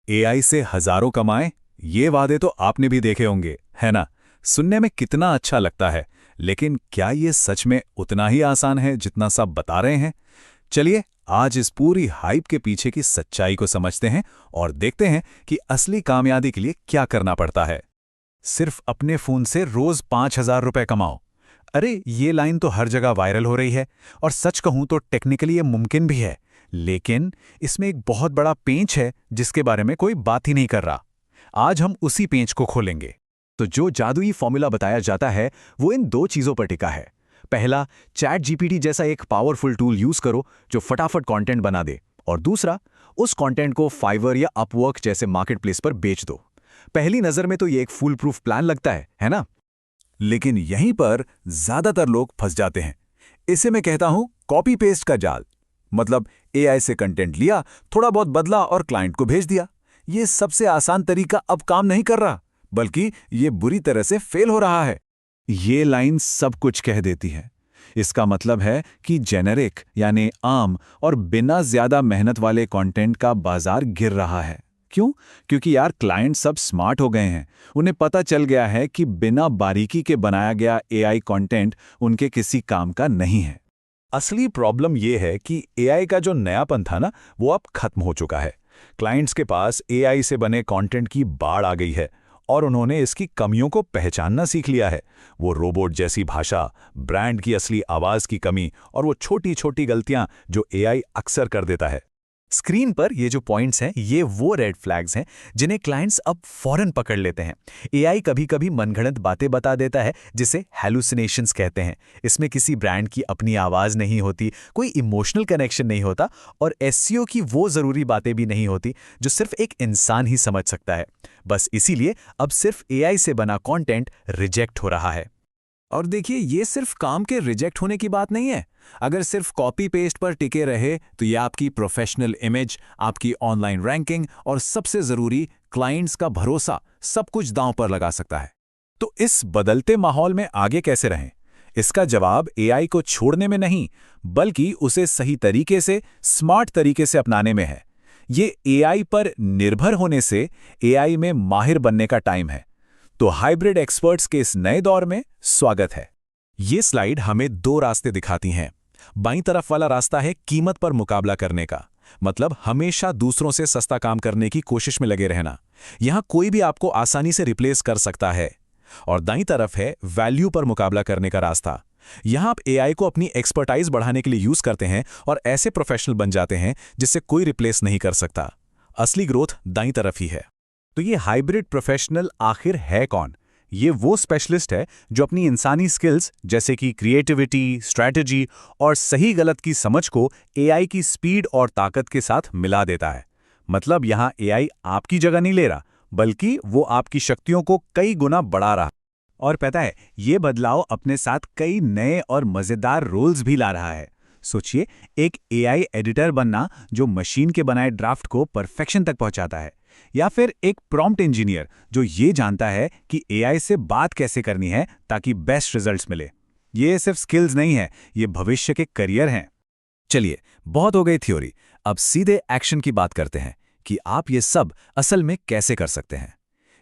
AI से हजारों कमाएं, ये वादे तो आपने भी देखे होंगे, है ना? सुनने में कितना अच्छा लगता है, लेकिन क्या ये सच में उतना ही आसान है जितना सब बता रहे हैं? चलिए आज इस पूरी हाइप के पीछे की सच्चाई को समझते हैं और देखते हैं कि असली कामयाबी के लिए क्या करना पड़ता है। सिर्फ अपने फोन से रोज 5,000 रुपए कमाओ। अरे ये लाइन तो हर जगह वायरल हो रही है, और सच कहूं तो टेक्निकली ये मुमकिन भी है, लेकिन इसमें एक बहुत बड़ा पेंच है जिसके बारे में कोई बात ही नहीं कर रहा। आज हम उसी पेंच को खोलेंगे। तो जो जादुई फॉर्मूला बताया जाता है वो इन दो चीजों पर टिका है। पहला, चैट जीपीटी जैसा एक पावरफुल टूल यूज करो जो फटाफट कंटेंट बना दे, और दूसरा, उस कंटेंट को फाइवर या अपवर्क जैसे मार्केटप्लेस पर बेच दो। पहली नजर में तो ये एक फुल प्रूफ प्लान लगता है ना? लेकिन यहीं पर ज्यादातर लोग फंस जाते हैं। इसे मैं कहता हूं कॉपी पेस्ट का जाल। मतलब एआई से कंटेंट लिया, थोड़ा बहुत बदला और क्लाइंट को भेज दिया। ये सबसे आसान तरीका अब काम नहीं कर रहा, बल्कि ये बुरी तरह से फेल हो रहा है। ये लाइन सब कुछ कह देती है। इसका मतलब है कि जेनेरिक यानी आम और बिना ज्यादा मेहनत वाले कंटेंट का बाजार गिर रहा है। क्यों? क्योंकि यार क्लाइंट सब स्मार्ट हो गए हैं। उन्हें पता चल गया है कि बिना बारीकी के बनाया गया एआई कंटेंट उनके किसी काम का नहीं है। असली प्रॉब्लम यह है कि एआई का जो नयापन था ना, वो अब खत्म हो चुका है। क्लाइंट्स के पास एआई से बने कंटेंट की बाढ़ आ गई है और उन्होंने इसकी कमियों को पहचानना सीख लिया है। वो रोबोट जैसी भाषा, ब्रांड की असली आवाज की कमी और वो छोटी छोटी गलतियां जो एआई अक्सर कर देता है। स्क्रीन पर ये जो पॉइंट्स हैं, ये वो रेड फ्लैग्स हैं जिन्हें क्लाइंट्स अब फौरन पकड़ लेते हैं। एआई कभी कभी मनगढ़ंत बातें बता देता है जिसे हैलुसिनेशंस कहते हैं। इसमें किसी ब्रांड की अपनी आवाज़ नहीं होती, कोई इमोशनल कनेक्शन नहीं होता, और एसईओ की वो ज़रूरी बातें भी नहीं होती जो सिर्फ एक इंसान ही समझ सकता है। बस इसीलिए अब सिर्फ एआई से बना कंटेंट रिजेक्ट हो रहा है। और देखिए, ये सिर्फ काम के रिजेक्ट होने की बात नहीं है। अगर सिर्फ कॉपी पेस्ट पर टिके रहे तो ये आपकी प्रोफेशनल इमेज, आपकी ऑनलाइन रैंकिंग और सबसे जरूरी क्लाइंट्स का भरोसा, सब कुछ दांव पर लगा सकता है। तो इस बदलते माहौल में आगे कैसे रहें? इसका जवाब एआई को छोड़ने में नहीं, बल्कि उसे सही तरीके से, स्मार्ट तरीके से अपनाने में है। ये एआई पर निर्भर होने से एआई में माहिर बनने का टाइम है। तो हाइब्रिड एक्सपर्ट्स के इस नए दौर में स्वागत है। ये स्लाइड हमें दो रास्ते दिखाती हैं। बाईं तरफ वाला रास्ता है कीमत पर मुकाबला करने का, मतलब हमेशा दूसरों से सस्ता काम करने की कोशिश में लगे रहना। यहां कोई भी आपको आसानी से रिप्लेस कर सकता है। और दाईं तरफ है वैल्यू पर मुकाबला करने का रास्ता। यहां आप एआई को अपनी एक्सपर्टाइज बढ़ाने के लिए यूज करते हैं और ऐसे प्रोफेशनल बन जाते हैं जिससे कोई रिप्लेस नहीं कर सकता। असली ग्रोथ दाईं तरफ ही है। तो ये हाइब्रिड प्रोफेशनल आखिर है कौन? ये वो स्पेशलिस्ट है जो अपनी इंसानी स्किल्स जैसे कि क्रिएटिविटी, स्ट्रैटेजी और सही गलत की समझ को एआई की स्पीड और ताकत के साथ मिला देता है। मतलब यहां एआई आपकी जगह नहीं ले रहा, बल्कि वो आपकी शक्तियों को कई गुना बढ़ा रहा। और पता है, ये बदलाव अपने साथ कई नए और मजेदार रोल्स भी ला रहा है। सोचिए, एक एआई एडिटर बनना जो मशीन के बनाए ड्राफ्ट को परफेक्शन तक पहुंचाता है, या फिर एक प्रॉम्प्ट इंजीनियर जो ये जानता है कि एआई से बात कैसे करनी है ताकि बेस्ट रिजल्ट्स मिले। ये सिर्फ स्किल्स नहीं है, ये भविष्य के करियर हैं। चलिए, बहुत हो गई थ्योरी, अब सीधे एक्शन की बात करते हैं कि आप ये सब असल में कैसे कर सकते हैं।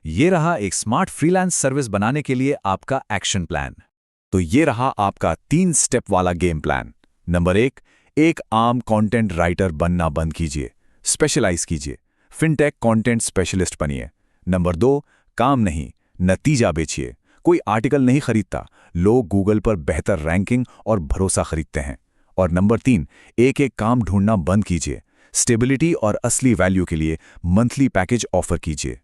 ये रहा एक स्मार्ट फ्रीलांस सर्विस बनाने के लिए आपका एक्शन प्लान। तो ये रहा आपका 3 स्टेप वाला गेम प्लान। नंबर 1, एक आम कंटेंट राइटर बनना बंद कीजिए, स्पेशलाइज कीजिए, फिनटेक कंटेंट स्पेशलिस्ट बनिए। नंबर 2, काम नहीं, नतीजा बेचिए। कोई आर्टिकल नहीं खरीदता, लोग गूगल पर बेहतर रैंकिंग और भरोसा खरीदते हैं। और नंबर 3, एक एक काम ढूंढना बंद कीजिए, स्टेबिलिटी और असली वैल्यू के लिए मंथली पैकेज ऑफर कीजिए।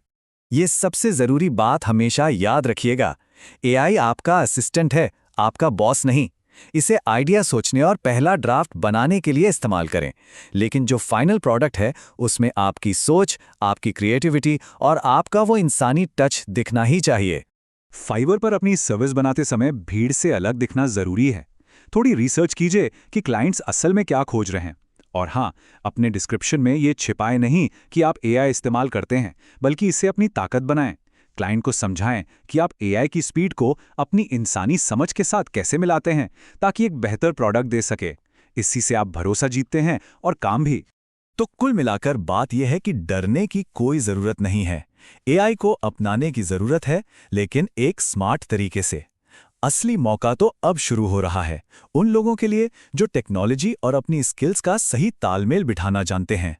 ये सबसे जरूरी बात हमेशा याद रखिएगा, एआई आपका असिस्टेंट है, आपका बॉस नहीं। इसे आइडिया सोचने और पहला ड्राफ्ट बनाने के लिए इस्तेमाल करें, लेकिन जो फाइनल प्रोडक्ट है उसमें आपकी सोच, आपकी क्रिएटिविटी और आपका वो इंसानी टच दिखना ही चाहिए। फाइवर पर अपनी सर्विस बनाते समय भीड़ से अलग दिखना जरूरी है। थोड़ी रिसर्च कीजिए कि क्लाइंट्स असल में क्या खोज रहे हैं। और हाँ, अपने डिस्क्रिप्शन में ये छिपाए नहीं कि आप एआई इस्तेमाल करते हैं, बल्कि इसे अपनी ताकत बनाएं। क्लाइंट को समझाएं कि आप एआई की स्पीड को अपनी इंसानी समझ के साथ कैसे मिलाते हैं ताकि एक बेहतर प्रोडक्ट दे सके। इसी से आप भरोसा जीतते हैं और काम भी। तो कुल मिलाकर बात यह है कि डरने की कोई जरूरत नहीं है। एआई को अपनाने की जरूरत है, लेकिन एक स्मार्ट तरीके से। असली मौका तो अब शुरू हो रहा है, उन लोगों के लिए जो टेक्नोलॉजी और अपनी स्किल्स का सही तालमेल बिठाना जानते हैं।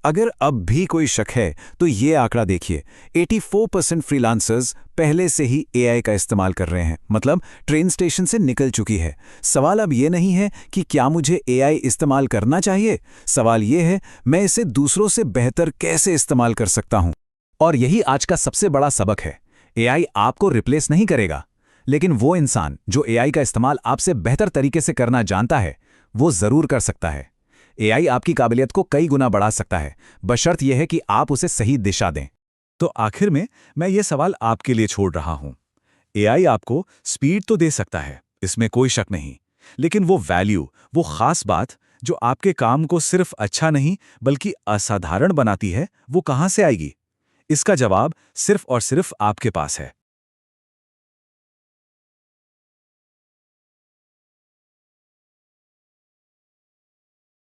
अगर अब भी कोई शक है तो ये आंकड़ा देखिए, 84% फ्रीलांसर्स पहले से ही एआई का इस्तेमाल कर रहे हैं, मतलब ट्रेन स्टेशन से निकल चुकी है। सवाल अब ये नहीं है कि क्या मुझे एआई इस्तेमाल करना चाहिए, सवाल ये है मैं इसे दूसरों से बेहतर कैसे इस्तेमाल कर सकता हूं। और यही आज का सबसे बड़ा सबक है। एआई आपको रिप्लेस नहीं करेगा, लेकिन वो इंसान जो एआई का इस्तेमाल आपसे बेहतर तरीके से करना जानता है, वो जरूर कर सकता है। एआई आपकी काबिलियत को कई गुना बढ़ा सकता है, बशर्त यह है कि आप उसे सही दिशा दें। तो आखिर में मैं ये सवाल आपके लिए छोड़ रहा हूं। एआई आपको स्पीड तो दे सकता है, इसमें कोई शक नहीं, लेकिन वो वैल्यू, वो खास बात जो आपके काम को सिर्फ अच्छा नहीं बल्कि असाधारण बनाती है, वो कहां से आएगी? इसका जवाब सिर्फ और सिर्फ आपके पास है।